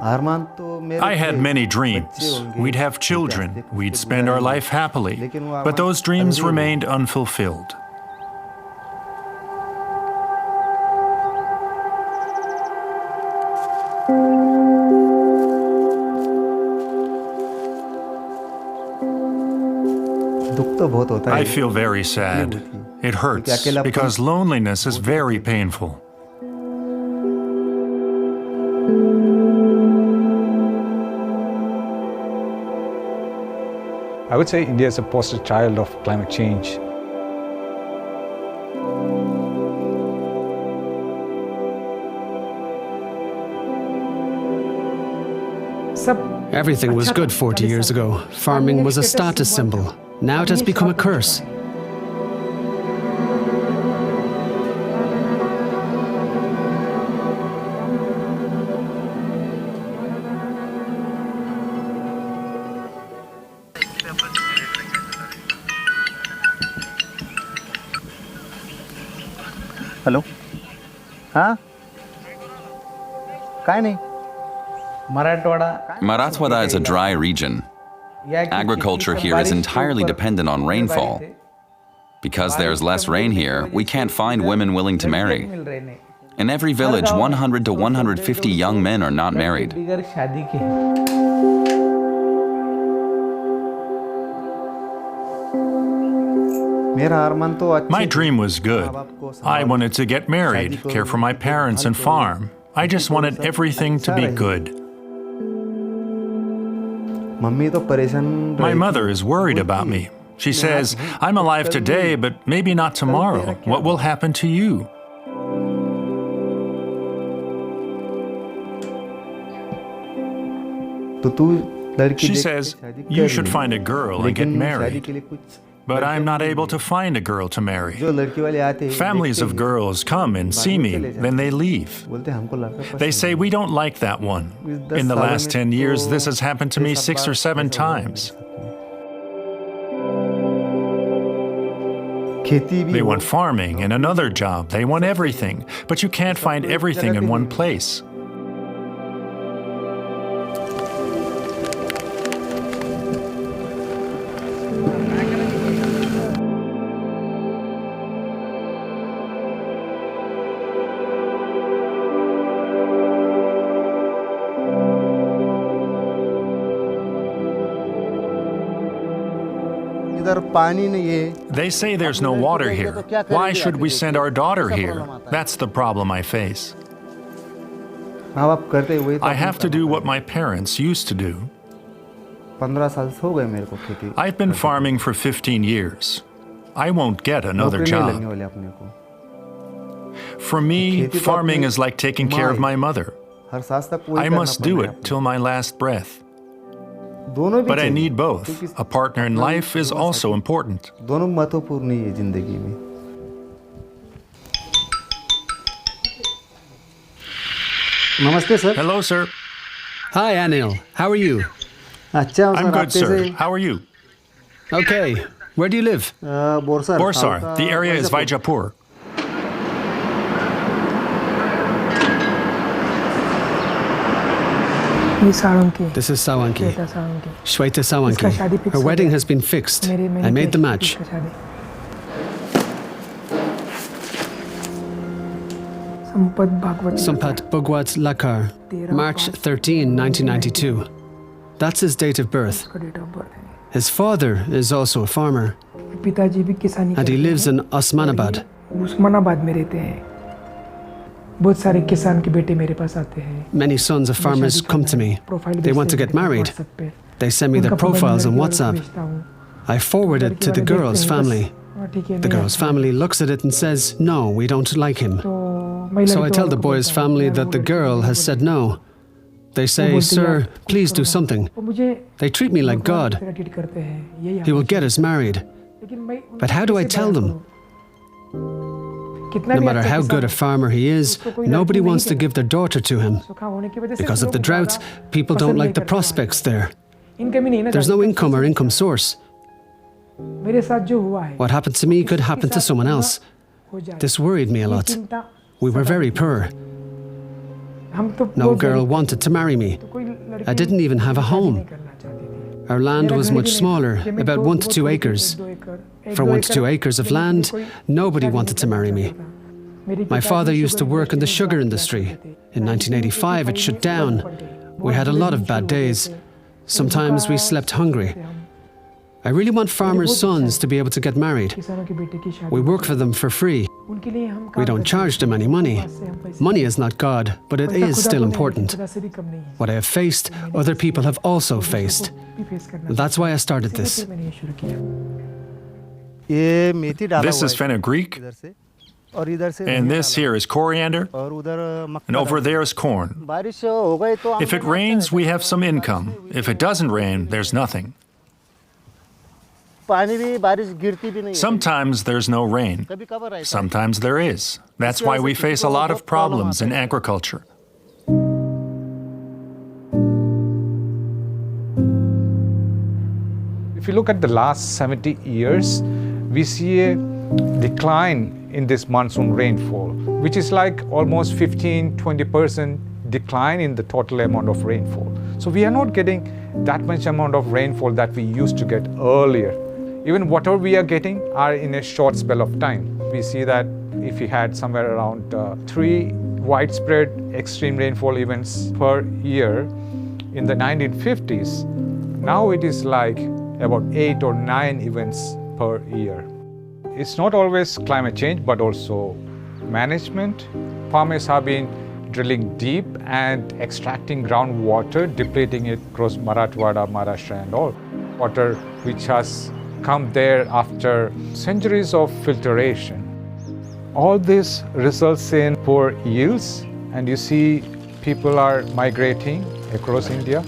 I had many dreams. We'd have children. We'd spend our life happily. But those dreams remained unfulfilled. I feel very sad. It hurts because loneliness is very painful. I would say India is a poster child of climate change. Everything was good 40 years ago. Farming was a status symbol. Now it has become a curse. Hello? Huh? काय नाही. Marathwada is a dry region. Agriculture here is entirely dependent on rainfall. Because there's less rain here, we can't find women willing to marry. In every village, 100 to 150 young men are not married. My dream was good. I wanted to get married, care for my parents and farm. I just wanted everything to be good. My mother is worried about me. She says, I'm alive today, but maybe not tomorrow. What will happen to you? She says, you should find a girl and get married. But I'm not able to find a girl to marry. Families of girls come and see me, then they leave. They say, we don't like that one. In the last 10 years, this has happened to me 6 or 7 times. They want farming and another job. They want everything. But you can't find everything in one place. They say there's no water here. Why should we send our daughter here? That's the problem I face. I have to do what my parents used to do. I've been farming for 15 years. I won't get another job. For me, farming is like taking care of my mother. I must do it till my last breath. But I need both. A partner in life is also important. Namaste, sir. Hello, sir. Hi, Anil. How are you? I'm good, sir. How are you? Okay. Where do you live? Borsar. The area is Vaijapur. This is Sawanki. Shweta Sawanki. Her wedding has been fixed. I made the match. Sampat Bhagwat Lakar, March 13, 1992. That's his date of birth. His father is also a farmer, and he lives in Osmanabad. Many sons of farmers come to me. They want to get married. They send me their profiles on WhatsApp. I forward it to the girl's family. The girl's family looks at it and says, no, we don't like him. So I tell the boy's family that the girl has said no. They say, sir, please do something. They treat me like God. He will get us married. But how do I tell them? No matter how good a farmer he is, nobody wants to give their daughter to him. Because of the droughts, people don't like the prospects there. There's no income or income source. What happened to me could happen to someone else. This worried me a lot. We were very poor. No girl wanted to marry me. I didn't even have a home. Our land was much smaller, about 1 to 2 acres. For 1 to 2 acres of land, nobody wanted to marry me. My father used to work in the sugar industry. In 1985, it shut down. We had a lot of bad days. Sometimes we slept hungry. I really want farmers' sons to be able to get married. We work for them for free. We don't charge them any money. Money is not God, but it is still important. What I have faced, other people have also faced. That's why I started this. This is fenugreek, and this here is coriander, and over there is corn. If it rains, we have some income. If it doesn't rain, there's nothing. Sometimes there's no rain. Sometimes there is. That's why we face a lot of problems in agriculture. If you look at the last 70 years, we see a decline in this monsoon rainfall, which is like almost 15-20% decline in the total amount of rainfall. So we are not getting that much amount of rainfall that we used to get earlier. Even whatever we are getting are in a short spell of time. We see that if we had somewhere around 3 widespread extreme rainfall events per year in the 1950s, now it is like about 8 or 9 events per year. It's not always climate change, but also management. Farmers have been drilling deep and extracting groundwater, depleting it across Marathwada, Maharashtra and all. Water which has come there after centuries of filtration. All this results in poor yields, and you see people are migrating across India.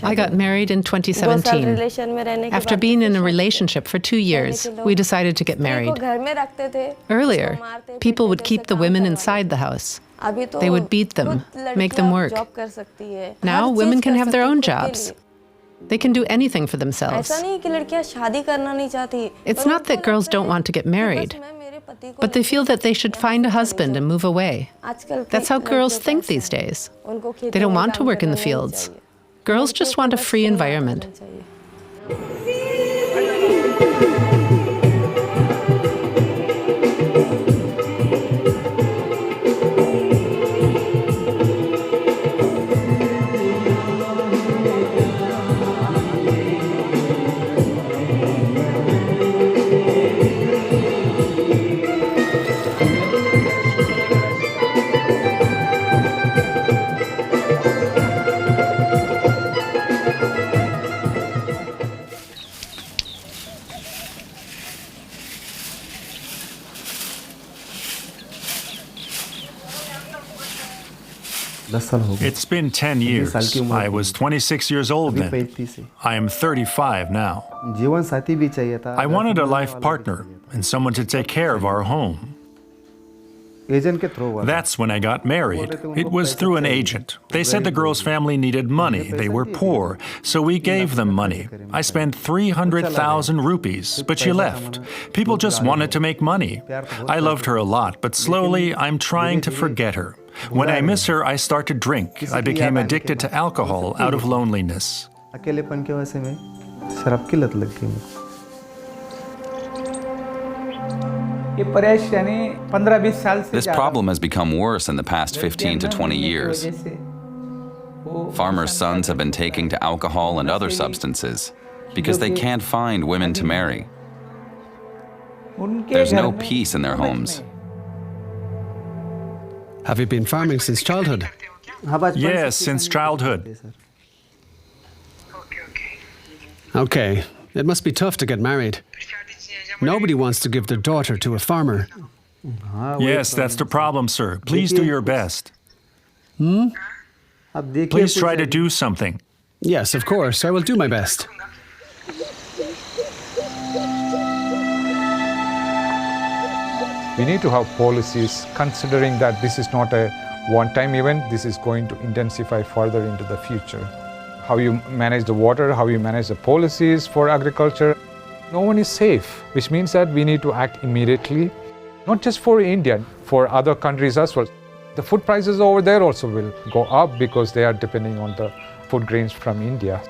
I got married in 2017. After being in a relationship for 2 years, we decided to get married. Earlier, people would keep the women inside the house. They would beat them, make them work. Now, women can have their own jobs. They can do anything for themselves. It's not that girls don't want to get married, but they feel that they should find a husband and move away. That's how girls think these days. They don't want to work in the fields. Girls just want a free environment. It's been 10 years. I was 26 years old then. I am 35 now. I wanted a life partner and someone to take care of our home. That's when I got married. It was through an agent. They said the girl's family needed money. They were poor, so we gave them money. I spent 300,000 rupees, but she left. People just wanted to make money. I loved her a lot, but slowly I'm trying to forget her. When I miss her, I start to drink. I became addicted to alcohol out of loneliness. This problem has become worse in the past 15 to 20 years. Farmers' sons have been taking to alcohol and other substances because they can't find women to marry. There's no peace in their homes. Have you been farming since childhood? Yes, since childhood. Okay, it must be tough to get married. Nobody wants to give their daughter to a farmer. Yes, that's the problem, sir. Please do your best. Please try to do something. Yes, of course, I will do my best. We need to have policies considering that this is not a one-time event. This is going to intensify further into the future. How you manage the water, how you manage the policies for agriculture. No one is safe, which means that we need to act immediately, not just for India, for other countries as well. The food prices over there also will go up because they are depending on the food grains from India.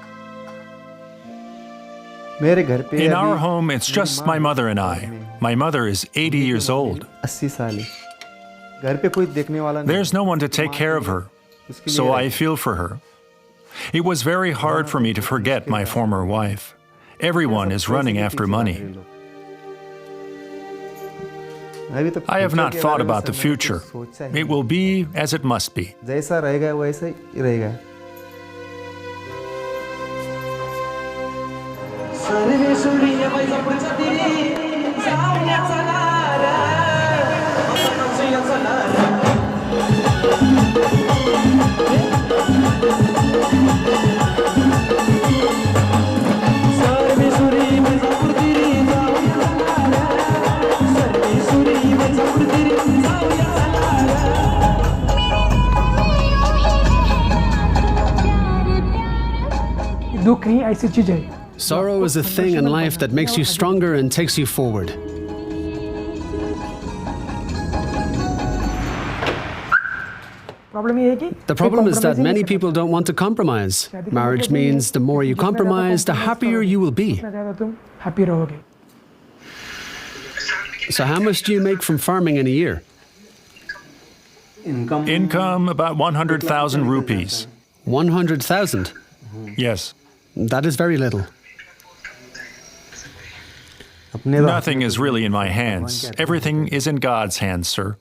In our home, it's just my mother and I. My mother is 80 years old. There's no one to take care of her, so I feel for her. It was very hard for me to forget my former wife. Everyone is running after money. I have not thought about the future. It will be as it must be. Sorrow is a thing in life that makes you stronger and takes you forward. The problem is that many people don't want to compromise. Marriage means the more you compromise, the happier you will be. So how much do you make from farming in a year? Income about 100,000 rupees. 100,000? Yes. That is very little. Nothing is really in my hands. Everything is in God's hands, sir.